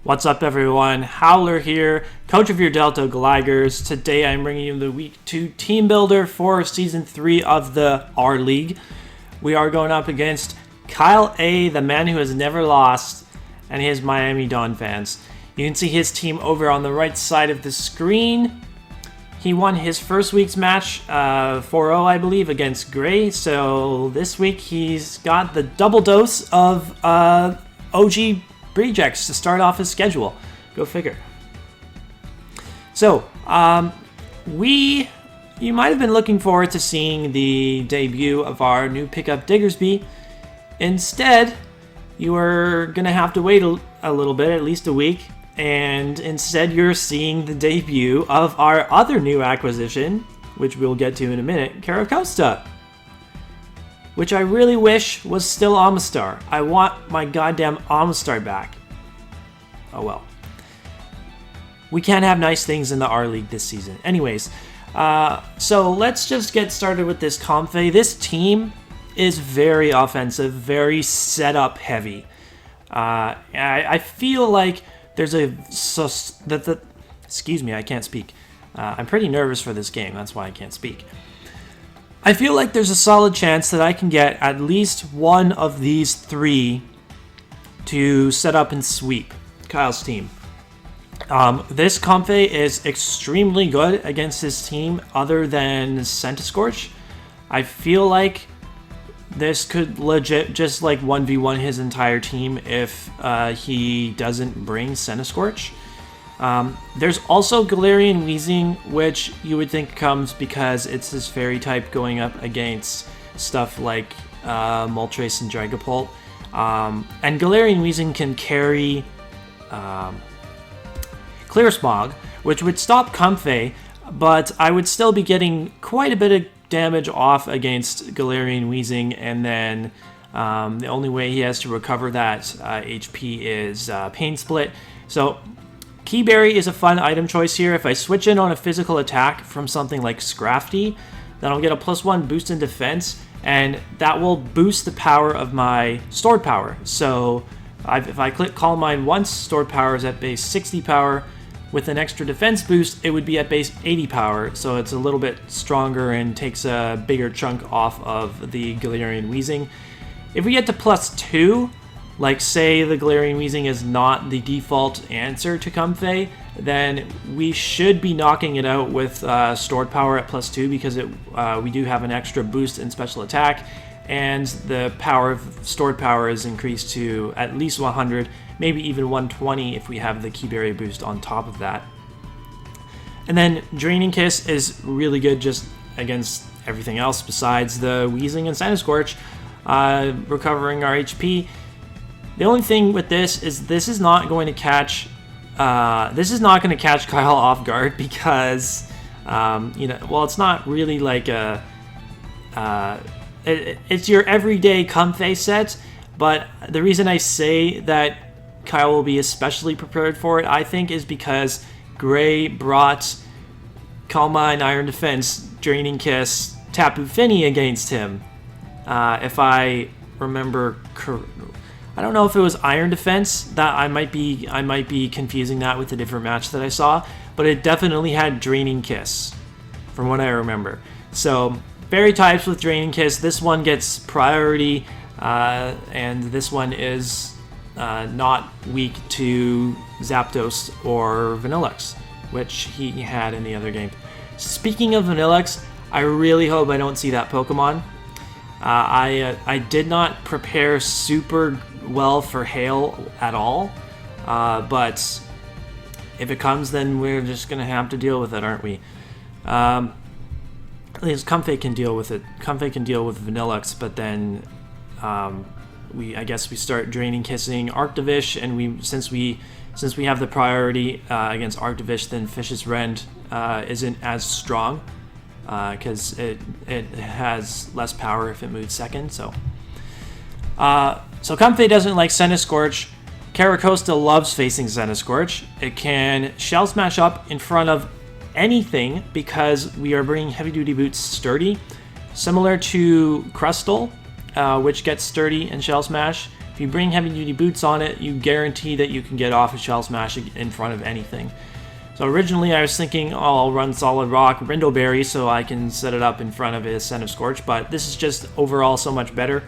What's up, everyone? Howler here, coach of your Delta Gligers. Today I'm bringing you the Week 2 Team Builder for Season 3 of the R League. We are going up against Kyle A, the man who has never lost, and his Miami Donphans. You can see his team over on the right side of the screen. He won his first week's match 4-0, I believe, against Gray. So this week he's got the double dose of OG rejects to start off his schedule. Go figure. So, you might have been looking forward to seeing the debut of our new pickup Diggersby. Instead, you are going to have to wait a little bit, at least a week, and instead you're seeing the debut of our other new acquisition, which we'll get to in a minute, Caracosta, which I really wish was still Amistar. I want my goddamn Amistar back. Oh well. We can't have nice things in the R League this season. Anyways, so let's just get started with this Comfey. This team is very offensive, very setup heavy. I feel like there's excuse me, I can't speak. I'm pretty nervous for this game, that's why I can't speak. I feel like there's a solid chance that I can get at least one of these three to set up and sweep Kyle's team. This Comfey is extremely good against his team other than Centiscorch. I feel like this could legit just like 1v1 his entire team if he doesn't bring Centiscorch. There's also Galarian Weezing, which you would think comes because it's this fairy type going up against stuff like Moltres and Dragapult. And Galarian Weezing can carry Clear Smog, which would stop Comfey, but I would still be getting quite a bit of damage off against Galarian Weezing, and then the only way he has to recover that HP is Pain Split. So Keyberry is a fun item choice here. If I switch in on a physical attack from something like Scrafty, then I'll get a +1 boost in defense, and that will boost the power of my stored power. So if I click Calm Mind once, stored power is at base 60 power. With an extra defense boost, it would be at base 80 power, so it's a little bit stronger and takes a bigger chunk off of the Galarian Weezing. If we get to +2, like say the Galarian Weezing is not the default answer to Comfey, then we should be knocking it out with stored power at +2 because we do have an extra boost in special attack, and the power of stored power is increased to at least 100, maybe even 120 if we have the Keyberry boost on top of that. And then Draining Kiss is really good just against everything else besides the Weezing and Centiscorch, recovering our HP. The only thing with this is not going to catch Kyle off guard because it's not really like it's your everyday Comfey set, but the reason I say that Kyle will be especially prepared for it, I think, is because Gray brought Calm Mind, Iron Defense, Draining Kiss, Tapu Fini against him. If I remember correctly. I don't know if it was Iron Defense. That I might be confusing that with a different match that I saw, but it definitely had Draining Kiss, from what I remember. So fairy types with Draining Kiss. This one gets priority, and this one is not weak to Zapdos or Vanillux, which he had in the other game. Speaking of Vanillux, I really hope I don't see that Pokemon. I did not prepare super well for Hail at all, but if it comes, then we're just going to have to deal with it, aren't we? At least Comfey can deal with it. Comfey can deal with Vanillux, but then I guess we start Draining Kissing Arctovish, and since we have the priority against Arctovish, then Fish's Rend isn't as strong. Because it has less power if it moves second. So Comfey doesn't like Centiscorch. Caracosta loves facing Centiscorch. It can Shell Smash up in front of anything because we are bringing Heavy Duty Boots Sturdy, similar to Crustle, which gets Sturdy and Shell Smash. If you bring heavy-duty boots on it, you guarantee that you can get off a Shell Smash in front of anything. So originally I was thinking, oh, I'll run Solid Rock Rindleberry so I can set it up in front of his Scent of Scorch, but this is just overall so much better.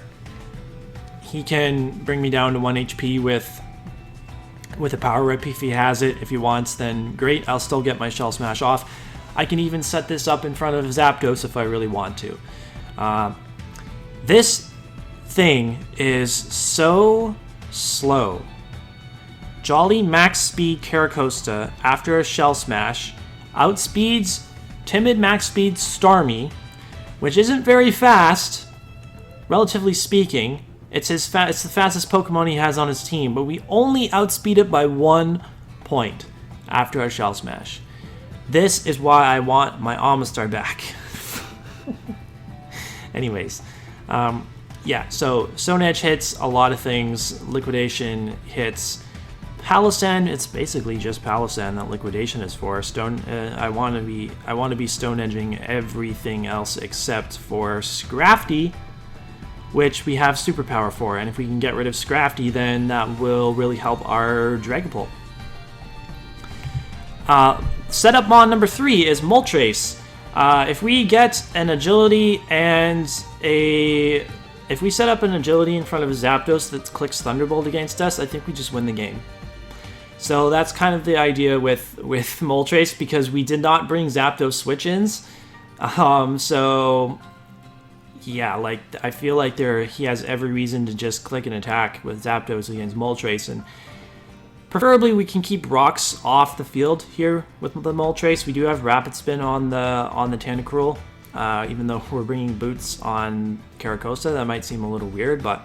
He can bring me down to 1 HP with a Power Whip if he has it. If he wants, then great, I'll still get my Shell Smash off. I can even set this up in front of Zapdos if I really want to. This thing is so slow. Jolly max speed Caracosta after a Shell Smash outspeeds timid max speed Starmie, which isn't very fast, relatively speaking. It's the fastest Pokemon he has on his team, but we only outspeed it by 1 point after a Shell Smash. This is why I want my Amistar back. Anyways, yeah, so Stone Edge hits a lot of things. Liquidation hits Palossand. It's basically just Palossand that Liquidation is for. I want to be Stone Edging everything else except for Scrafty, which we have Superpower for, and if we can get rid of Scrafty, then that will really help our Dragapult. Setup mod number 3 is Moltres. If we get an agility and if we set up an agility in front of a Zapdos that clicks Thunderbolt against us, I think we just win the game. So that's kind of the idea with Moltres, because we did not bring Zapdos switch-ins. So yeah, like I feel like he has every reason to just click an attack with Zapdos against Moltres, and preferably we can keep rocks off the field here with the Moltres. We do have Rapid Spin on the Tentacruel, even though we're bringing boots on Caracosta. That might seem a little weird, but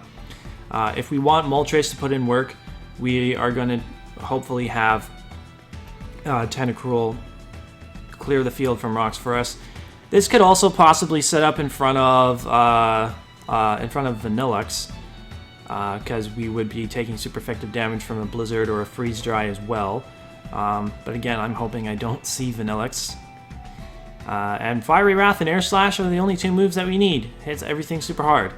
if we want Moltres to put in work, we are going to hopefully have Tentacruel clear the field from rocks for us. This could also possibly set up in front of Vanillux, because we would be taking super effective damage from a Blizzard or a Freeze Dry as well. But again, I'm hoping I don't see Vanillux. And Fiery Wrath and Air Slash are the only 2 moves that we need. Hits everything super hard.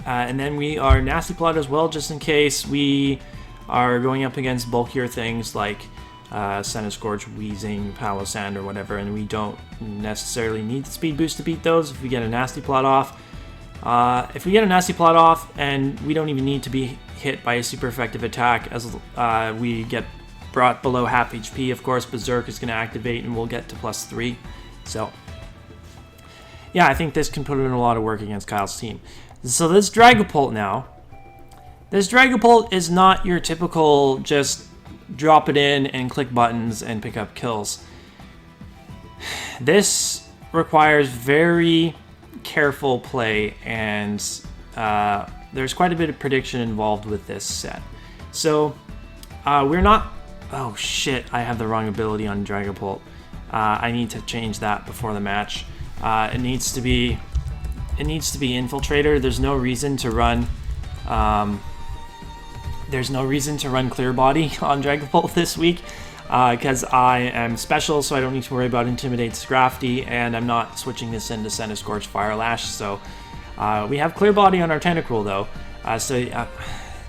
And then we are Nasty Plot as well, just in case we are going up against bulkier things like Scent of Scorch, Weezing, Palossand, or whatever, and we don't necessarily need the speed boost to beat those if we get a Nasty Plot off. If we get a Nasty Plot off, and we don't even need to be hit by a super effective attack, as we get brought below half HP, of course, Berserk is going to activate and we'll get to +3. So, yeah, I think this can put in a lot of work against Kyle's team. So this Dragapult now. This Dragapult is not your typical just drop it in and click buttons and pick up kills. This requires very careful play, and there's quite a bit of prediction involved with this set. So we're not... Oh shit, I have the wrong ability on Dragapult. I need to change that before the match. It needs to be Infiltrator. There's no reason to run Clear Body on Dragapult this week, because I am special, so I don't need to worry about Intimidate Scrafty, and I'm not switching this into Scent of Scorch Fire Lash. So we have Clear Body on our Tentacruel though, so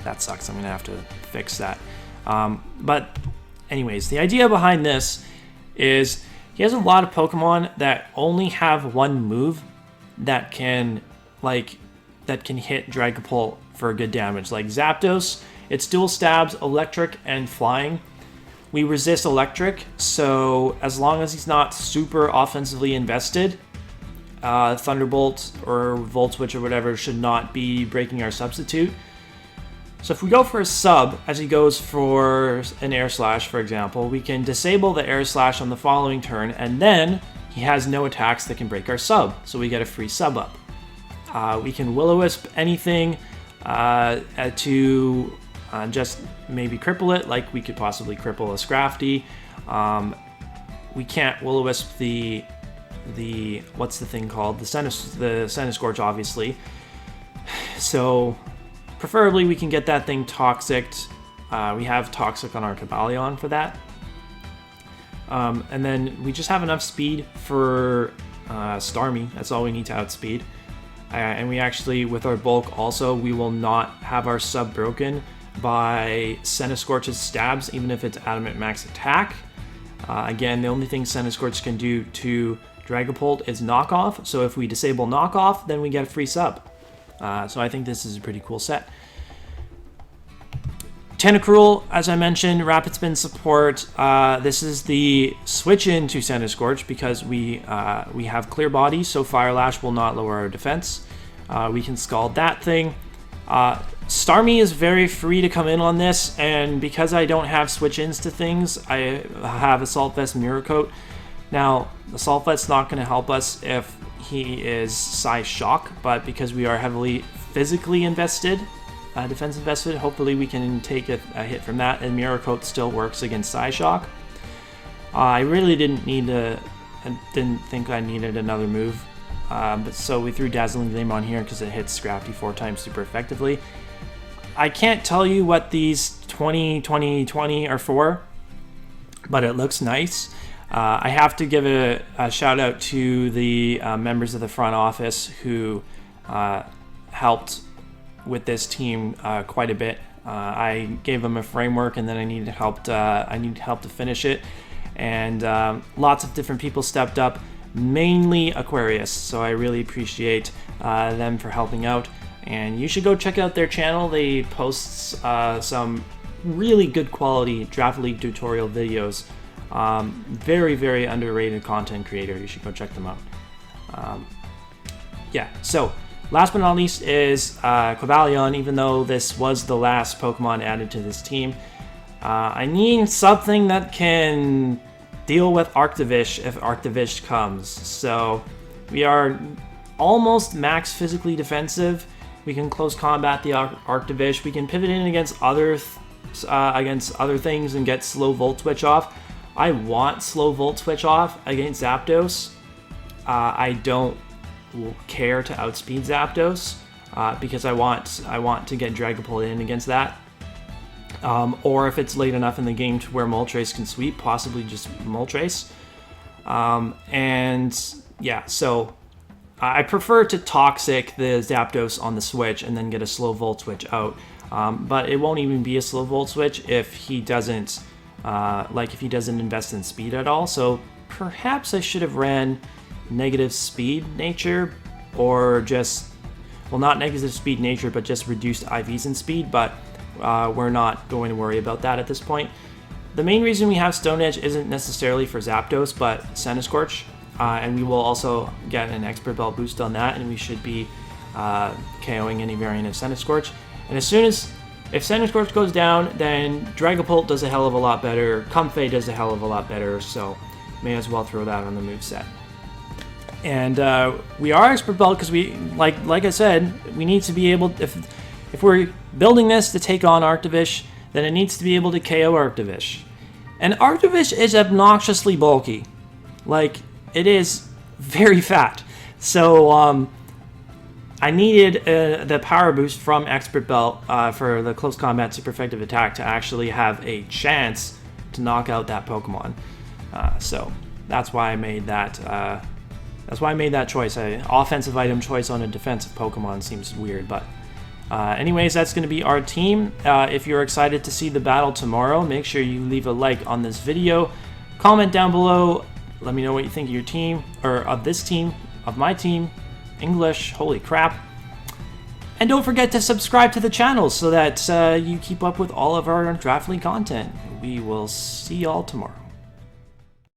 that sucks. I'm gonna have to fix that. But anyways, the idea behind this is he has a lot of Pokemon that only have one move that can hit Dragapult for good damage. Like Zapdos, it's dual stabs, electric, and flying. We resist electric, so as long as he's not super offensively invested, Thunderbolt or Volt Switch or whatever should not be breaking our substitute. So if we go for a sub, as he goes for an Air Slash, for example, we can disable the Air Slash on the following turn, and then he has no attacks that can break our sub, so we get a free sub up. We can Will-O-Wisp anything to just maybe cripple it, like we could possibly cripple a Scrafty. We can't Will-O-Wisp the what's the thing called? The Scent of Scorch, obviously. So preferably we can get that thing Toxicked. We have Toxic on our Cobalion for that. And then we just have enough speed for Starmie. That's all we need to outspeed. And we actually, with our bulk also, we will not have our sub broken by Centiskorch's stabs, even if it's adamant max attack. Again, the only thing Centiskorch can do to Dragapult is knockoff. So if we disable knockoff, then we get a free sub. So I think this is a pretty cool set. Tentacruel, as I mentioned, rapid spin support. This is the switch into Centiskorch because we have clear body, so Fire Lash will not lower our defense. We can Scald that thing. Starmie is very free to come in on this, and because I don't have switch-ins to things, I have Assault Vest Mirror Coat. Now, Assault Vest's not going to help us if he is Psy Shock, but because we are heavily physically invested, defense invested, hopefully we can take a hit from that, and Mirror Coat still works against Psy Shock. I really didn't think I needed another move, but so we threw Dazzling Gleam on here because it hits Scrafty 4 times super effectively. I can't tell you what these 20, 20, 20 are for, but it looks nice. I have to give a shout out to the members of the front office who helped with this team quite a bit. I gave them a framework, and then I needed help to finish it, and lots of different people stepped up, mainly Aquarius, so I really appreciate them for helping out. And you should go check out their channel. They post some really good quality Draft League tutorial videos. Very, very underrated content creator. You should go check them out. Yeah, so last but not least is Cobalion. Even though this was the last Pokemon added to this team, I need something that can deal with Arctovish if Arctovish comes. So we are almost max physically defensive. We can close combat the Arctovish. We can pivot in against other things and get slow Volt Switch off. I want slow Volt Switch off against Zapdos. I don't care to outspeed Zapdos because I want to get Dragapult in against that. Or if it's late enough in the game to where Moltres can sweep, possibly just Moltres. And yeah, so I prefer to Toxic the Zapdos on the switch and then get a slow Volt Switch out. But it won't even be a slow Volt Switch if he doesn't if he doesn't invest in speed at all. So perhaps I should have ran negative speed nature, or just, well, not negative speed nature, but just reduced IVs in speed, but we're not going to worry about that at this point. The main reason we have Stone Edge isn't necessarily for Zapdos, but Centiskorch, and we will also get an Expert Belt boost on that, and we should be KOing any variant of Centiskorch. And if Centiskorch goes down, then Dragapult does a hell of a lot better, Comfey does a hell of a lot better, so may as well throw that on the moveset. And we are Expert Belt because we, like I said, we need to be able, if we're building this to take on Arctovish, then it needs to be able to KO Arctovish. And Arctovish is obnoxiously bulky. Like, it is very fat. So I needed the power boost from Expert Belt for the close combat super effective attack to actually have a chance to knock out that Pokemon. So that's why I made that. That's why I made that choice. Offensive item choice on a defensive Pokemon seems weird, but anyways, that's going to be our team. If you're excited to see the battle tomorrow, make sure you leave a like on this video. Comment down below. Let me know what you think of your team, or of this team, of my team. English, holy crap. And don't forget to subscribe to the channel so that you keep up with all of our Draft League content. We will see y'all tomorrow.